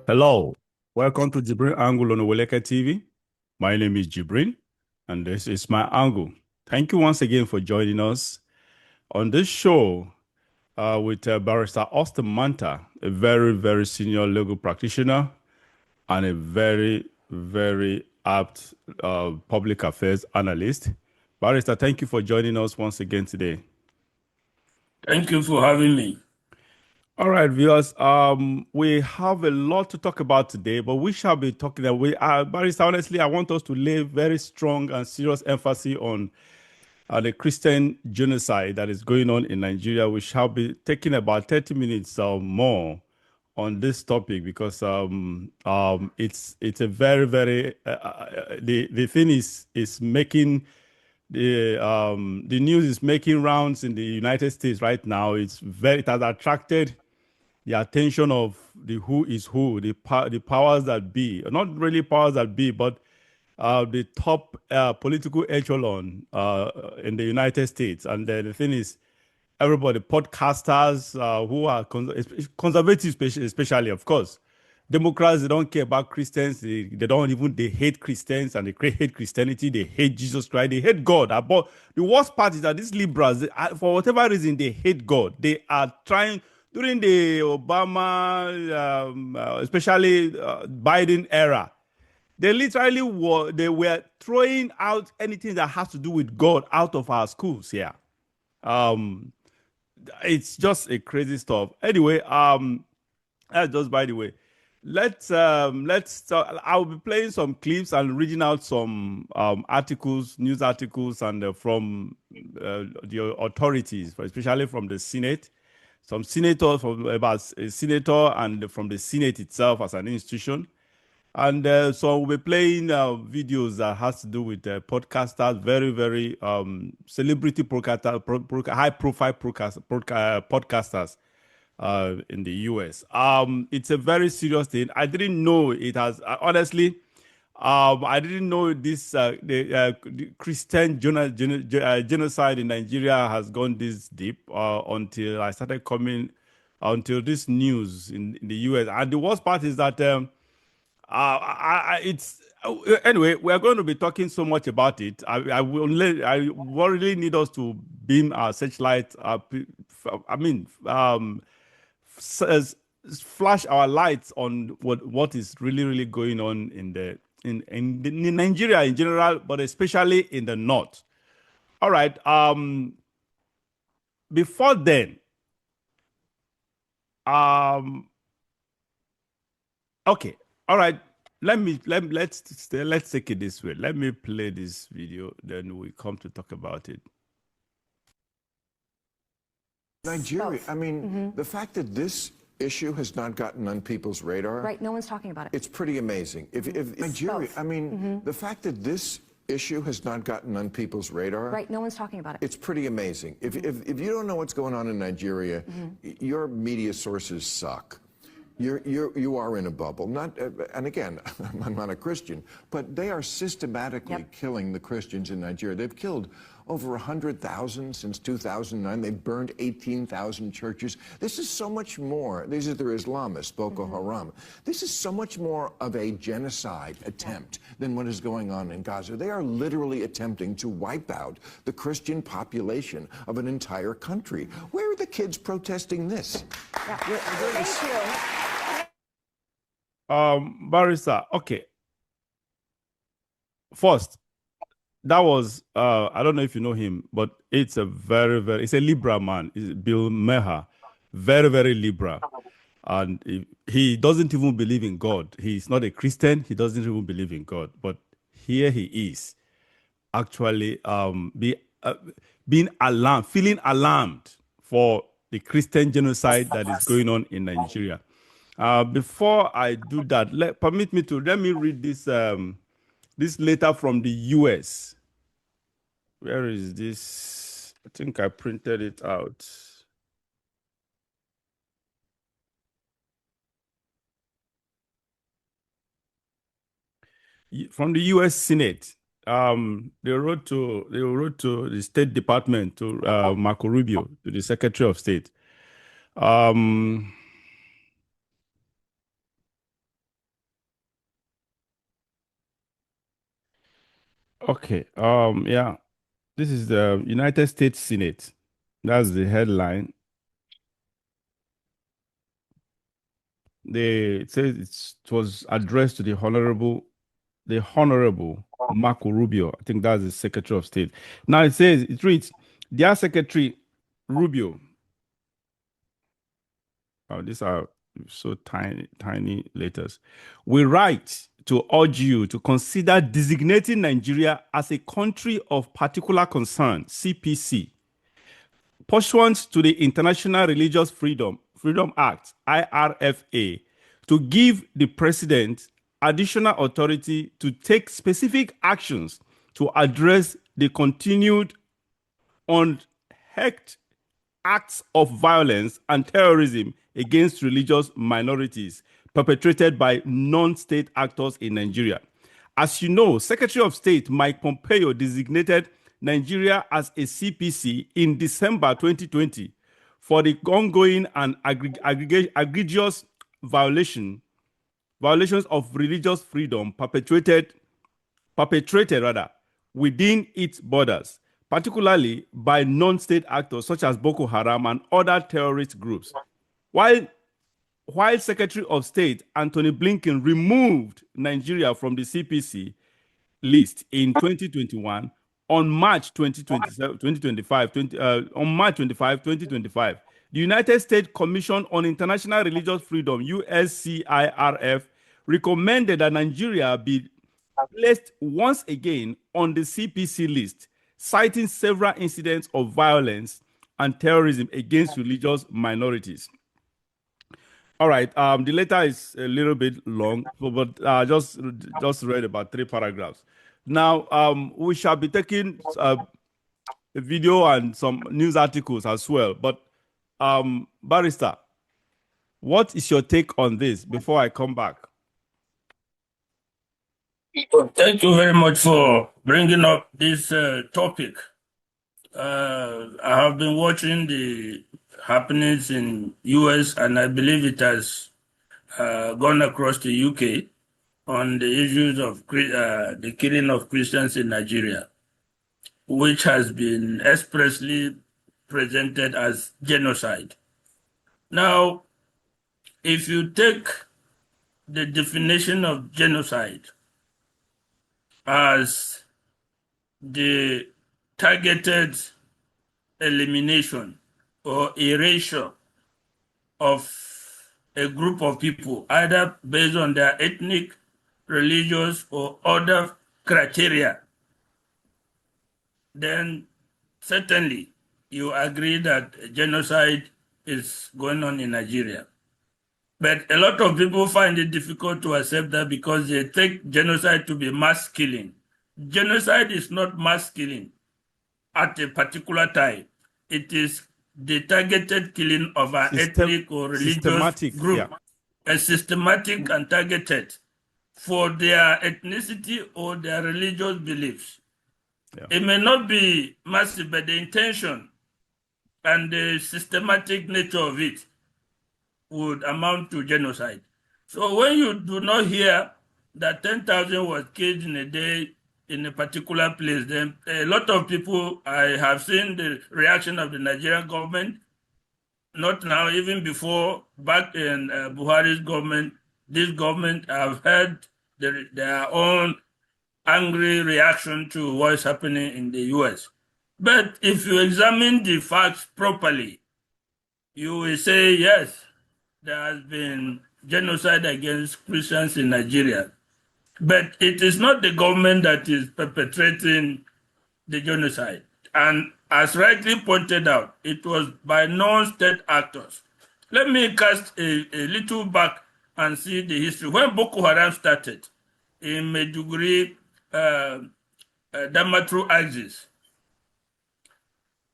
Hello, welcome to JIBRIN Angle on Owoleke TV. My name is JIBRIN, and this is my angle. Thank you once again for joining us on this show with Barrister Austin Manta, a very, very senior legal practitioner and a very, very apt public affairs analyst. Barrister, thank you for joining us once again today. Thank you for having me. All right, viewers. We have a lot to talk about today, but we shall be talking. Barrister, honestly, I want us to lay very strong and serious emphasis on the Christian genocide that is going on in Nigeria. We shall be taking about 30 minutes or more on this topic because it's a very very the thing is making the news is making rounds in the United States right now. It has attracted the attention of the who is who, the powers that be, not really powers that be, but the top political echelon in the United States. And the thing is, everybody, podcasters who are conservatives, especially, of course. Democrats, they don't care about Christians. They hate Christians and they hate Christianity. They hate Jesus Christ. They hate God. But the worst part is that these liberals, for whatever reason, they hate God. They are trying, during the Obama, especially Biden era, they literally were throwing out anything that has to do with God out of our schools here. It's just a crazy stuff. Anyway, that's just by the way. Let's talk. I'll be playing some clips and reading out some articles, news articles, and from the authorities, especially from the Senate. Some senators about a senator and from the Senate itself as an institution. And so we'll be playing videos that has to do with podcasters, very, very celebrity high-profile podcasters in the US. It's a very serious thing. I didn't know it has, honestly, I didn't know this, the Christian genocide in Nigeria has gone this deep until I started coming, until this news in the US. And the worst part is that it's anyway. We are going to be talking so much about it. I really need us to beam our searchlight. Flash our lights on what is really going on in Nigeria in general, but especially in the north. All right. Before then, okay. All right. Let's take it this way. Let me play this video, then we come to talk about it. Nigeria, I mean, the fact that this issue has not gotten on people's radar. Right, no one's talking about it. It's pretty amazing. If Nigeria, I mean, the fact that this issue has not gotten on people's radar. Right, no one's talking about it. It's pretty amazing. If you don't know what's going on in Nigeria, your media sources suck. You are in a bubble. And again, I'm not a Christian, but they are systematically killing the Christians in Nigeria. They've killed over 100,000 since 2009. They've burned 18,000 churches. This is so much more. These are their Islamists, Boko Haram. This is so much more of a genocide attempt than what is going on in Gaza. They are literally attempting to wipe out the Christian population of an entire country. Where are the kids protesting this? Thank you. Barrister, okay. First, that was I don't know if you know him, but it's a it's a Libra man. It's Bill Meher, very Libra, and he doesn't even believe in God. He's not a Christian. He doesn't even believe in God. But here he is, actually being alarmed, feeling alarmed for the Christian genocide that is going on in Nigeria. Before I do that, let me read this this letter from the US. Where is this? I think I printed it out. From the US Senate. They wrote to the State Department, to Marco Rubio, to the Secretary of State. Okay. Yeah. This is the United States Senate. That's the headline. It says it was addressed to the Honorable Marco Rubio. I think that's the Secretary of State. Now it reads, Dear Secretary Rubio. Oh, these are so tiny letters. We write to urge you to consider designating Nigeria as a country of particular concern, CPC, pursuant to the International Religious Freedom Act, IRFA, to give the president additional authority to take specific actions to address the continued unchecked acts of violence and terrorism against religious minorities perpetrated by non-state actors in Nigeria. As you know, Secretary of State Mike Pompeo designated Nigeria as a CPC in December 2020 for the ongoing and egregious violations of religious freedom perpetrated within its borders, particularly by non-state actors such as Boko Haram and other terrorist groups. While Secretary of State Anthony Blinken removed Nigeria from the CPC list in 2021, on March 2025, the United States Commission on International Religious Freedom, USCIRF, recommended that Nigeria be placed once again on the CPC list, citing several incidents of violence and terrorism against religious minorities. All right, the letter is a little bit long, but just read about 3 paragraphs. Now, we shall be taking a video and some news articles as well. But, Barrister, what is your take on this before I come back? Well, thank you very much for bringing up this topic. I have been watching the happenings in US, and I believe it has gone across the UK on the issues of the killing of Christians in Nigeria, which has been expressly presented as genocide. Now, if you take the definition of genocide as the targeted elimination or erasure of a group of people, either based on their ethnic, religious, or other criteria, then certainly you agree that genocide is going on in Nigeria. But a lot of people find it difficult to accept that because they take genocide to be mass killing. Genocide is not mass killing at a particular time. It is the targeted killing of an ethnic or religious group, a systematic and targeted for their ethnicity or their religious beliefs. Yeah. It may not be massive, but the intention and the systematic nature of it would amount to genocide. So when you do not hear that 10,000 was killed in a day in a particular place, then a lot of people, I have seen the reaction of the Nigerian government, not now, even before, back in Buhari's government, this government have had their own angry reaction to what's happening in the US. But if you examine the facts properly, you will say, yes, there has been genocide against Christians in Nigeria. But it is not the government that is perpetrating the genocide. And as rightly pointed out, it was by non-state actors. Let me cast a little back and see the history. When Boko Haram started in Maiduguri, Damaturu axis,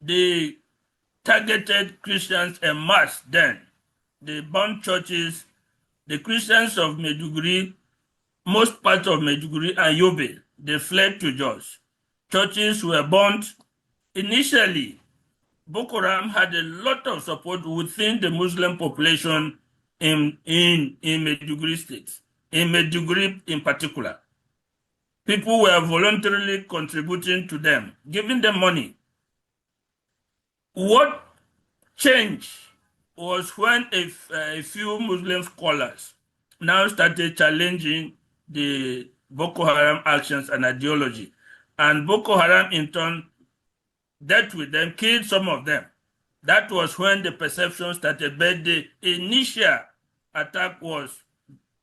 they targeted Christians en masse then. They burned churches. The Christians of Maiduguri, most parts of Maiduguri and Yobe, they fled to Jos. Churches were burned. Initially, Boko Haram had a lot of support within the Muslim population in Maiduguri state, in Maiduguri in particular. People were voluntarily contributing to them, giving them money. What changed was when a few Muslim scholars now started challenging the Boko Haram actions and ideology. And Boko Haram, in turn, dealt with them, killed some of them. That was when the perception started. But the initial attack was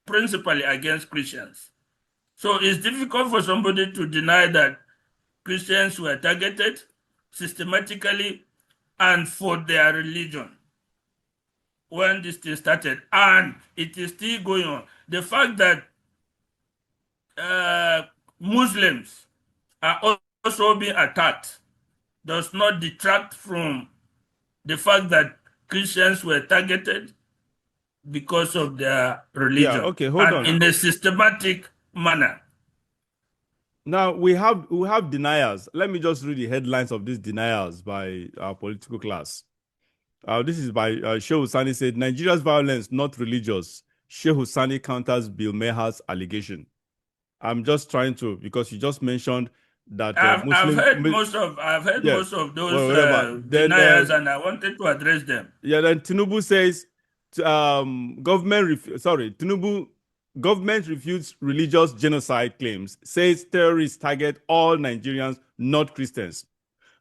principally against Christians. So it's difficult for somebody to deny that Christians were targeted systematically and for their religion when this thing started, and it is still going on. The fact that Muslims are also being attacked does not detract from the fact that Christians were targeted because of their religion. Yeah, okay, hold on. In a systematic manner. Now we have deniers. Let me just read the headlines of these deniers by our political class. This is by Shehu Sani said, Nigeria's violence, not religious. Shehu Sani counters Bill Mehar's allegation. I'm just trying to, because you just mentioned that I've heard most of those deniers, and I wanted to address them. Yeah, then Tinubu says, government refutes religious genocide claims, says terrorists target all Nigerians, not Christians.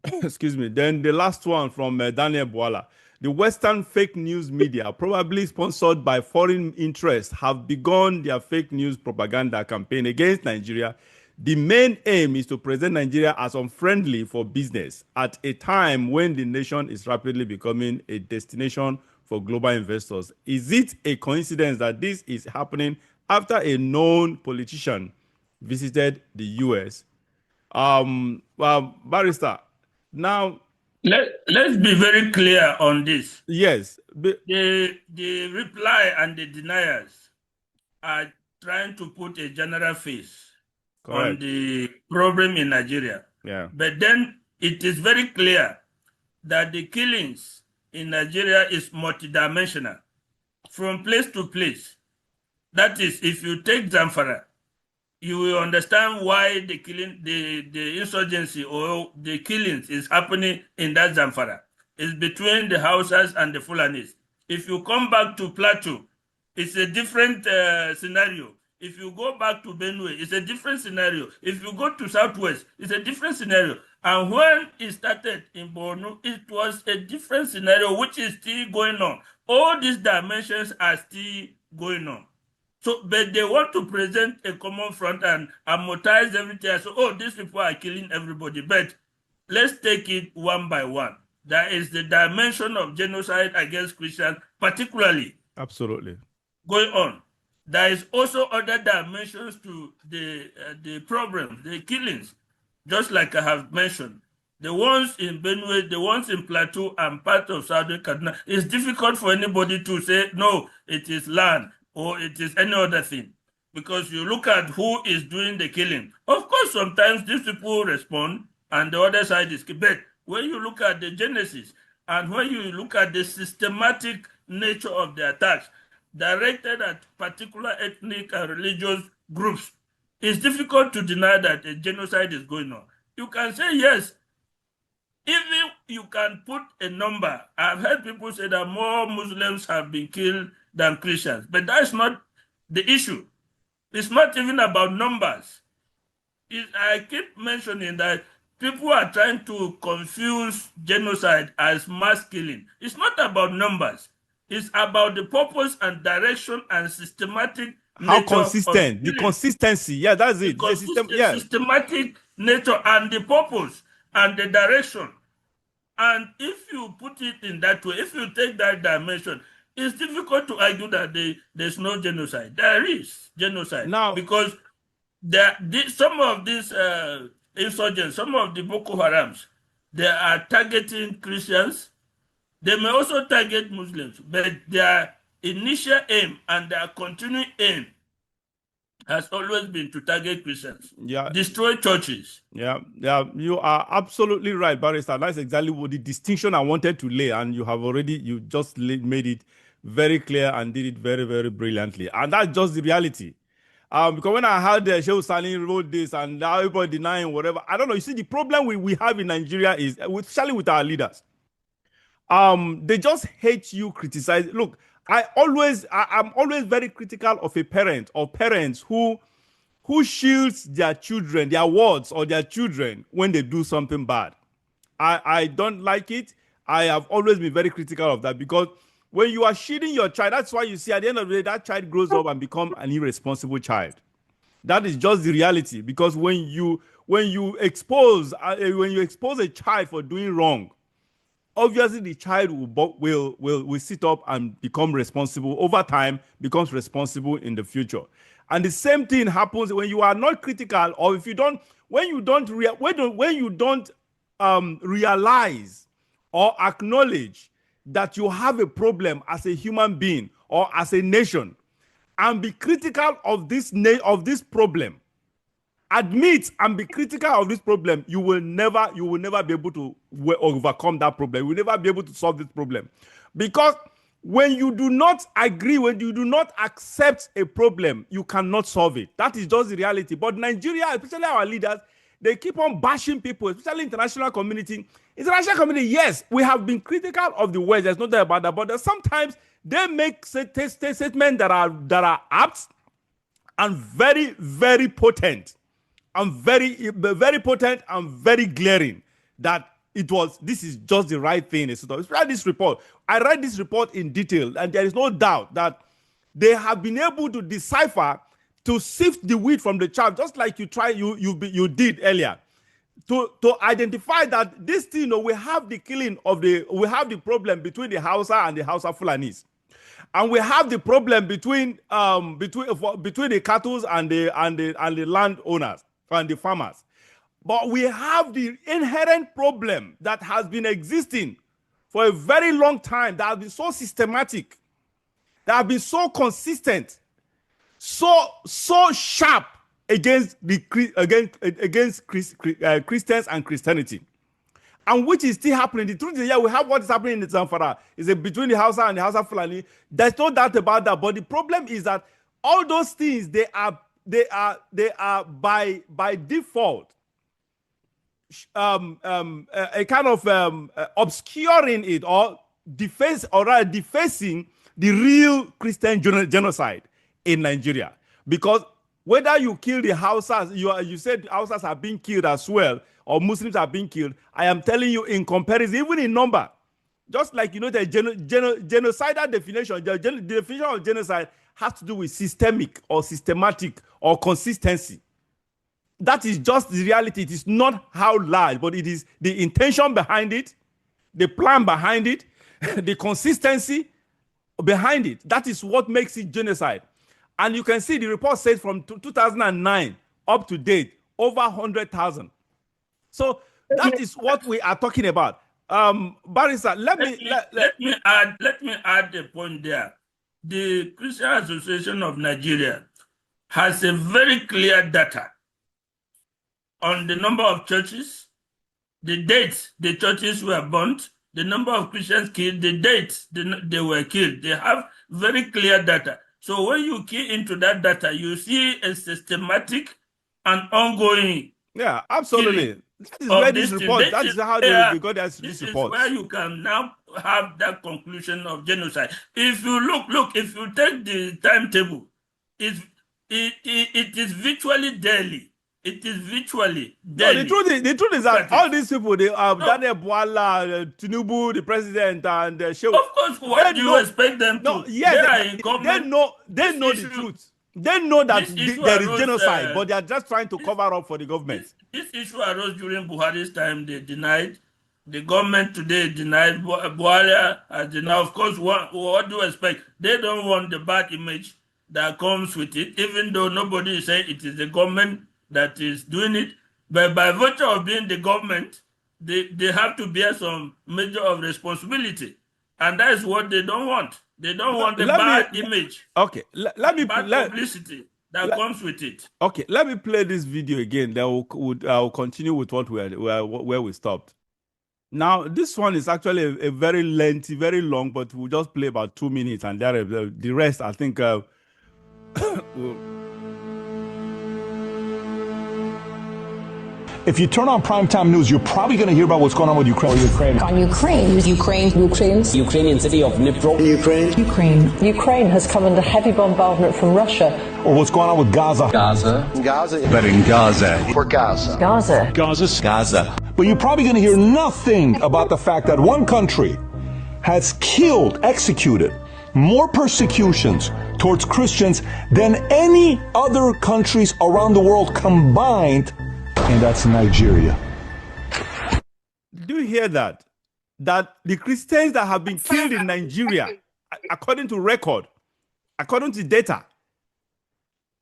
Excuse me. Then the last one from Daniel Bwala. The Western fake news media, probably sponsored by foreign interests, have begun their fake news propaganda campaign against Nigeria. The main aim is to present Nigeria as unfriendly for business at a time when the nation is rapidly becoming a destination for global investors. Is it a coincidence that this is happening after a known politician visited the US? Barrister, now let's be very clear on this. Yes. The reply and the deniers are trying to put a general face on the problem in Nigeria. Yeah. But then it is very clear that the killings in Nigeria is multidimensional, from place to place. That is, if you take Zamfara, you will understand why the killing, the insurgency or the killings is happening in that Zamfara. It's between the Hausas and the Fulanis. If you come back to Plateau, it's a different scenario. If you go back to Benue, it's a different scenario. If you go to Southwest, it's a different scenario. And when it started in Borno, it was a different scenario, which is still going on. All these dimensions are still going on. So, but they want to present a common front and amortize everything. So, oh, these people are killing everybody. But let's take it one by one. There is the dimension of genocide against Christians, particularly. Absolutely. Going on. There is also other dimensions to the problems, the killings, just like I have mentioned. The ones in Benue, the ones in Plateau and part of Southern Kaduna. It's difficult for anybody to say, no, it is land or it is any other thing. Because you look at who is doing the killing. Of course, sometimes these people respond and the other side is, but when you look at the genesis and when you look at the systematic nature of the attacks, directed at particular ethnic and religious groups, it's difficult to deny that a genocide is going on. You can say yes, even you can put a number. I've heard people say that more Muslims have been killed than Christians, but that's not the issue. It's not even about numbers. I keep mentioning that people are trying to confuse genocide as mass killing. It's not about numbers. It's about the purpose and direction and systematic how consistent, the consistency. Yeah, that's it. The systematic nature and the purpose and the direction. And if you put it in that way, if you take that dimension, it's difficult to argue that there's no genocide. There is genocide. Now, because some of these insurgents, some of the Boko Harams, they are targeting Christians. They may also target Muslims, but their initial aim and their continuing aim has always been to target Christians, destroy churches. Yeah, you are absolutely right, Barrister. That's exactly what the distinction I wanted to lay, and you just made it very clear and did it very, very brilliantly. And that's just the reality. Because when I heard Shehu Sani wrote this and now everybody denying whatever, I don't know. You see, the problem we have in Nigeria is, especially with our leaders, they just hate you, criticize. Look, I'm always very critical of a parent or parents who shields their children, their wards or their children when they do something bad. I don't like it. I have always been very critical of that, because when you are shielding your child, that's why you see at the end of the day that child grows up and become an irresponsible child. That is just the reality, because when you expose a child for doing wrong, obviously the child will sit up and become responsible over time, becomes responsible in the future. And the same thing happens when you are not critical, or if you don't, when you don't realize or acknowledge that you have a problem as a human being or as a nation, and be critical of this problem. Admit and be critical of this problem. You will never be able to overcome that problem. You will never be able to solve this problem, because when you do not agree, when you do not accept a problem, you cannot solve it. That is just the reality. But Nigeria, especially our leaders, they keep on bashing people, especially international community. International community, yes, we have been critical of the West. There's no doubt about that. But sometimes they make statements that are apt and very, very potent, and very, very potent and very glaring, that this is just the right thing. Read this report. I read this report in detail, and there is no doubt that they have been able to decipher, to sift the wheat from the chaff, just like you did earlier, to identify that this thing, we have the problem between the Hausa and the Hausa Fulanis, and we have the problem between the cattle and the landowners and the farmers. But we have the inherent problem that has been existing for a very long time, that has been so systematic, that has been so consistent, so sharp against Christians and Christianity, and which is still happening. The truth is, yeah, we have what is happening in the Zamfara. Is between the Hausa and the Hausa Fulani. There's no doubt about that. But the problem is that all those things, they are by default a kind of obscuring it, or defacing the real Christian genocide in Nigeria. Because whether you kill the Hausas, you said Hausas are being killed as well, or Muslims are being killed, I am telling you, in comparison, even in number, just like, the genocidal definition, the definition of genocide has to do with systemic or systematic or consistency. That is just the reality. It is not how large, but it is the intention behind it, the plan behind it, the consistency behind it. That is what makes it genocide. And you can see the report says from 2009 up to date, over 100,000. So that is what we are talking about. Barrister, let me add a point there. The Christian Association of Nigeria has a very clear data on the number of churches, the dates the churches were burnt, the number of Christians killed, the dates they were killed. They have very clear data. So when you key into that data, you see a systematic and ongoing. Yeah, absolutely. That is where this report, that is how they got this report. This is where you can now have that conclusion of genocide. If you look, if you take the timetable, it is virtually daily. It is virtually daily. No, the truth is that all these people, they Daniel Bwala, Tinubu, the president, and Shehu. Of course, what do you expect them to? No, yes, they know the truth. They know that there is genocide, but they are just trying to cover up for the government. This issue arose during Buhari's time. They denied. The government today denied. Buhari has denied. Of course, what do you expect? They don't want the bad image that comes with it, even though nobody is saying it is the government that is doing it. But by virtue of being the government, they have to bear some measure of responsibility. And that is what they don't want. They don't want the bad image. Okay, let me bad publicity that comes with it. Okay, let me play this video again. Then I'll continue with where we stopped. Now, this one is actually a very lengthy, very long, but we'll just play about 2 minutes, and the rest, I think, If you turn on primetime news, you're probably going to hear about what's going on with Ukraine. On Ukrainian city of Dnipro. Ukraine has come under heavy bombardment from Russia. Or what's going on with Gaza. But in Gaza. Gaza. But you're probably going to hear nothing about the fact that one country has executed more persecutions towards Christians than any other countries around the world combined, and that's Nigeria. Do you hear that? That the Christians that have been killed in Nigeria, according to record, according to data,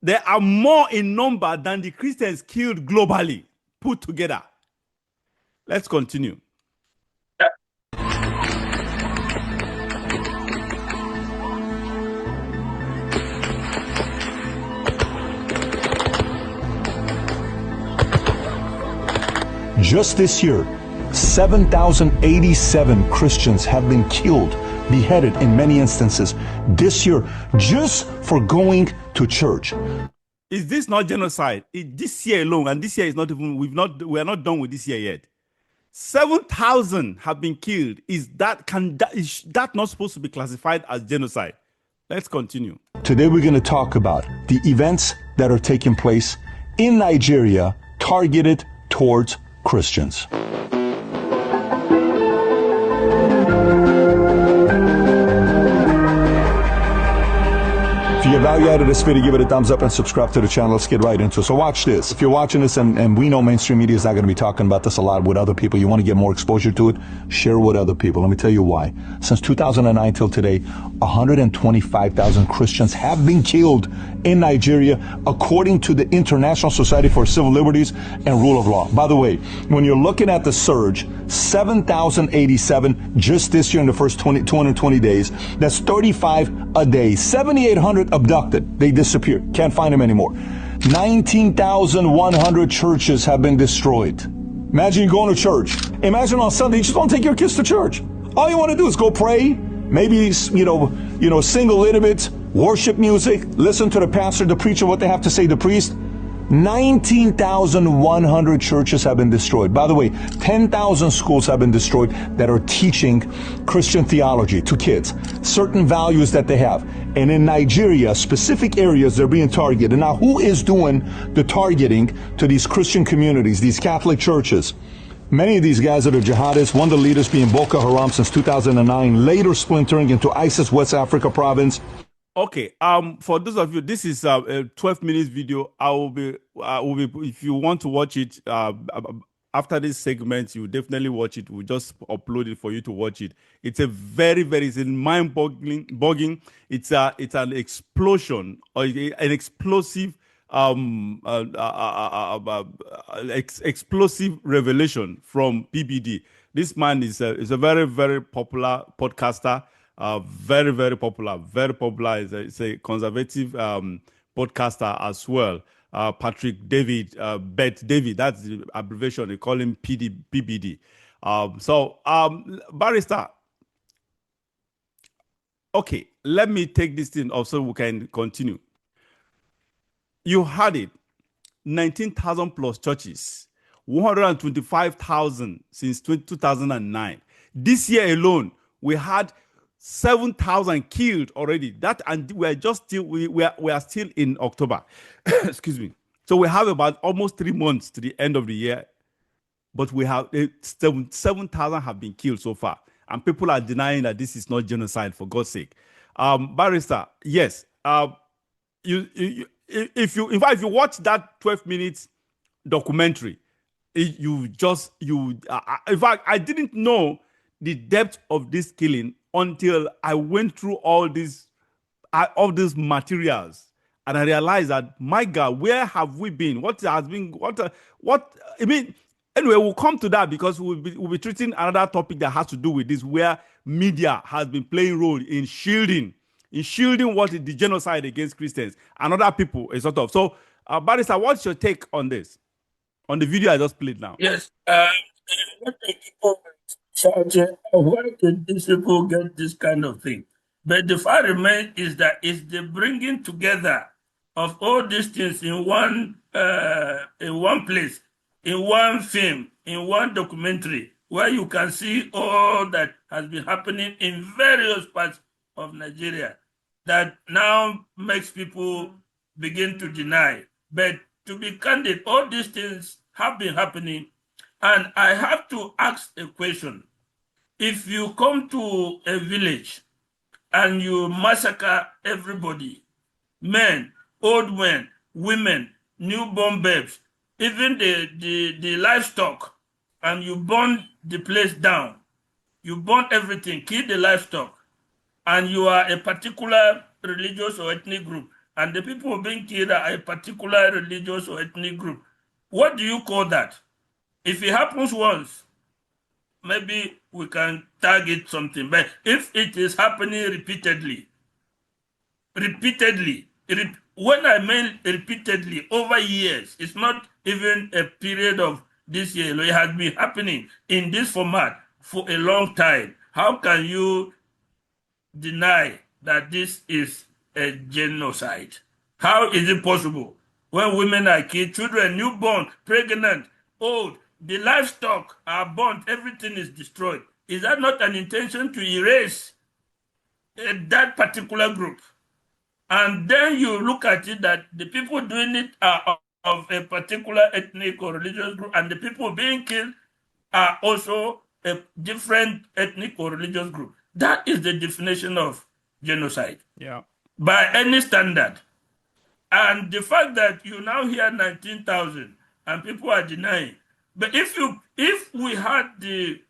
there are more in number than the Christians killed globally put together. Let's continue. Just this year, 7,087 Christians have been killed, beheaded in many instances this year, just for going to church. Is this not genocide? This year alone, and this year is not even, we are not done with this year yet. 7,000 have been killed. Is that not supposed to be classified as genocide? Let's continue. Today we're going to talk about the events that are taking place in Nigeria targeted towards Christians. If you get value out of this video, give it a thumbs up and subscribe to the channel. Let's get right into it. So watch this. If you're watching this, and we know mainstream media is not going to be talking about this a lot with other people, you want to get more exposure to it, share with other people. Let me tell you why. Since 2009 till today, 125,000 Christians have been killed in Nigeria, according to the International Society for Civil Liberties and Rule of Law. By the way, when you're looking at the surge, 7,087 just this year in the first 220 days, that's 35 a day. 7,800 abducted. They disappeared. Can't find them anymore. 19,100 churches have been destroyed. Imagine you going to church. Imagine on Sunday, you just want to take your kids to church. All you want to do is go pray, maybe, sing a little bit, worship music, listen to the pastor, the preacher, what they have to say, the priest. 19,100 churches have been destroyed. By the way, 10,000 schools have been destroyed that are teaching Christian theology to kids, certain values that they have. And in Nigeria, specific areas, they're being targeted. Now, who is doing the targeting to these Christian communities, these Catholic churches? Many of these guys are the jihadists, one of the leaders being Boko Haram since 2009, later splintering into ISIS West Africa province. Okay, for those of you, this is a 12 minutes video. I will be, if you want to watch it, after this segment, you definitely watch it. We'll just upload it for you to watch it. It's a it's a mind-boggling. It's an explosion or an explosive, explosive revelation from PBD. This man is a very, very popular podcaster. Very, very popular. It's a conservative podcaster as well. Patrick David, Bet David, that's the abbreviation. They call him PBD. Barrister, okay, let me take this thing off so we can continue. You had it, 19,000 plus churches, 125,000 since 2009. This year alone, we had 7,000 killed already. That, and we are just still we are still in October. Excuse me. So we have about almost 3 months to the end of the year, but we have 7,000 have been killed so far, and people are denying that this is not genocide. For God's sake, Barrister, yes. If you watch that 12 minutes documentary, in fact, I didn't know the depth of this killing until I went through all these materials, and I realized that, my God, where have we been? What has been? What? I mean, anyway, we'll come to that because we'll be treating another topic that has to do with this, where media has been playing a role in shielding what is the genocide against Christians and other people, a sort of. So, Barrister, what's your take on this? On the video I just played now? Yes. Why did these people get this kind of thing? But the fact remains is that it's the bringing together of all these things in one place in one film, in one documentary, where you can see all that has been happening in various parts of Nigeria that now makes people begin to deny. But to be candid, all these things have been happening. And I have to ask a question. If you come to a village and you massacre everybody, men, old men, women, newborn babes, even the livestock, and you burn the place down, you burn everything, kill the livestock, and you are a particular religious or ethnic group, and the people being killed are a particular religious or ethnic group, what do you call that? If it happens once, maybe we can target something. But if it is happening repeatedly, when I mean repeatedly, over years, it's not even a period of this year. It has been happening in this format for a long time. How can you deny that this is a genocide? How is it possible? When women are killed, children, newborn, pregnant, old, the livestock are burnt, everything is destroyed. Is that not an intention to erase that particular group? And then you look at it that the people doing it are of a particular ethnic or religious group, and the people being killed are also a different ethnic or religious group. That is the definition of genocide. Yeah. By any standard. And the fact that you now hear 19,000 and people are denying. But if we had the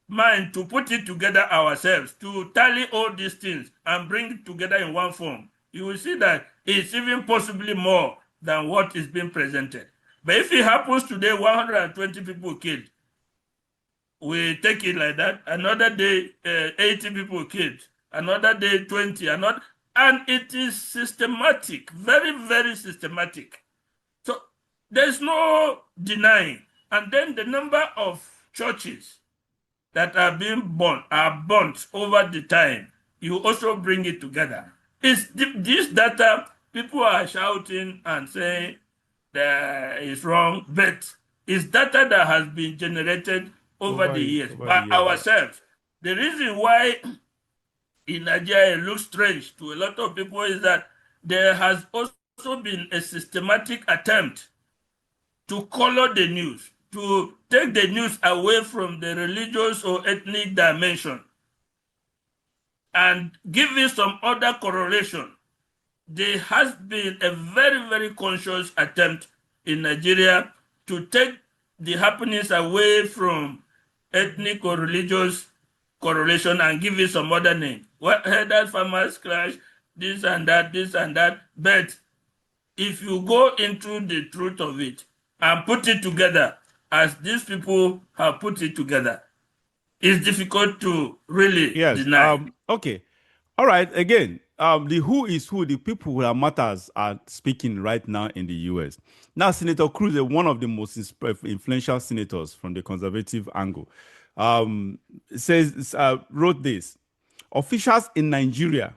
mind to put it together ourselves, to tally all these things and bring it together in one form, you will see that it's even possibly more than what is being presented. But if it happens today, 120 people killed, we take it like that. Another day, 80 people killed. Another day, 20. And it is systematic, very, very systematic. So there's no denying. And then the number of churches that are being burnt over the time. You also bring it together. It's this data, people are shouting and saying that it's wrong, but it's data that has been generated over the years by ourselves. The reason why in Nigeria it looks strange to a lot of people is that there has also been a systematic attempt to color the news, to take the news away from the religious or ethnic dimension and give it some other correlation. There has been a very, very conscious attempt in Nigeria to take the happenings away from ethnic or religious correlation and give it some other name. What herders, farmers clash, this and that. But if you go into the truth of it and put it together as these people have put it together, it's difficult to really deny. Okay. All right. Again, the who is who, the people that matters are speaking right now in the U.S. Now, Senator Cruz, one of the most influential senators from the conservative angle, wrote this: officials in Nigeria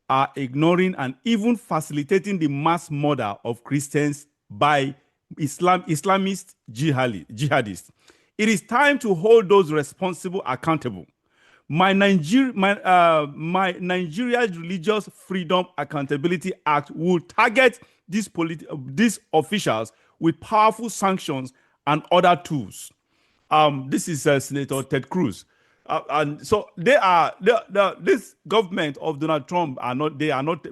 are ignoring and even facilitating the mass murder of Christians by Islamist jihadists. It is time to hold those responsible accountable. My Nigeria Religious Freedom Accountability Act will target these officials with powerful sanctions and other tools. This is Senator Ted Cruz. And so this government of Donald Trump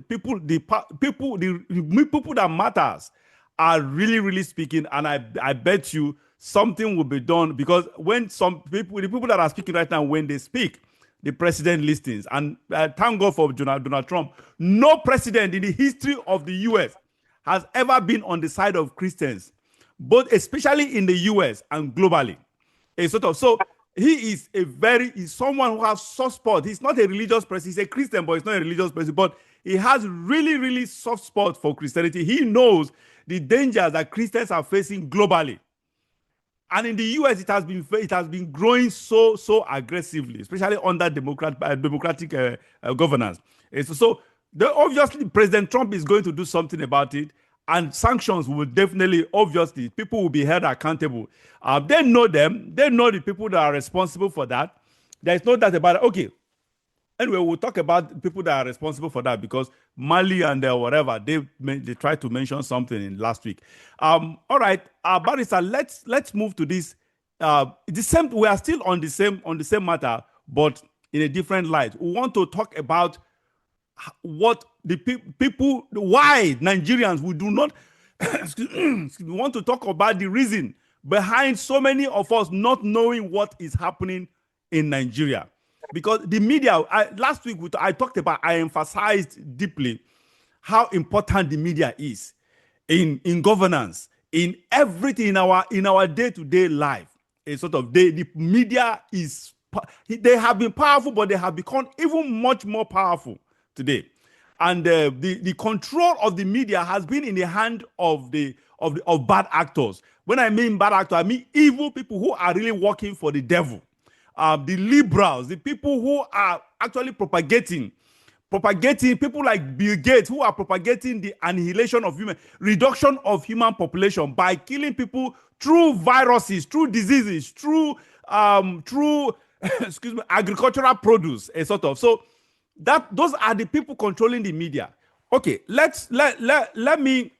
people that matters are really speaking, and I bet you something will be done, because when the people that are speaking right now, when they speak, the president listens. And thank God for Donald Trump. No president in the history of the U.S. has ever been on the side of Christians, but especially in the U.S. and globally. So he is he's someone who has soft spot. He's not a religious person. He's a Christian, but he's not a religious person. But he has really soft spot for Christianity. He knows the dangers that Christians are facing globally. And in the U.S., it has been growing so aggressively, especially under democratic governance. So obviously, President Trump is going to do something about it. and sanctions will definitely, obviously, people will be held accountable. They know them. They know the people that are responsible for that. There's no doubt about it. Okay. Anyway, we'll talk about people that are responsible for that because Mali and whatever, they tried to mention something in last week. All right, Barrister, let's move to this. The same. We are still on the same matter, but in a different light. We want to talk about what the people, why Nigerians we do not. We want to talk about the reason behind so many of us not knowing what is happening in Nigeria. Because the media, last week I talked about, I emphasized deeply how important the media is in governance, in everything in our day-to-day life. A sort of the media is, they have been powerful, but they have become even much more powerful today. And the control of the media has been in the hand of bad actors. When I mean bad actors, I mean evil people who are really working for the devil. The liberals, the people who are actually propagating people like Bill Gates, who are propagating the annihilation of reduction of human population by killing people through viruses, through diseases, through agricultural produce, a sort of. So those are the people controlling the media. Okay, let me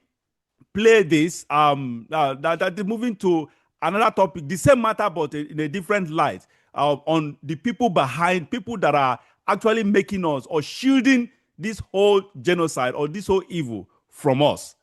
play this. That is moving to another topic, the same matter but in a different light. On the people behind, people that are actually making us or shielding this whole genocide or this whole evil from us.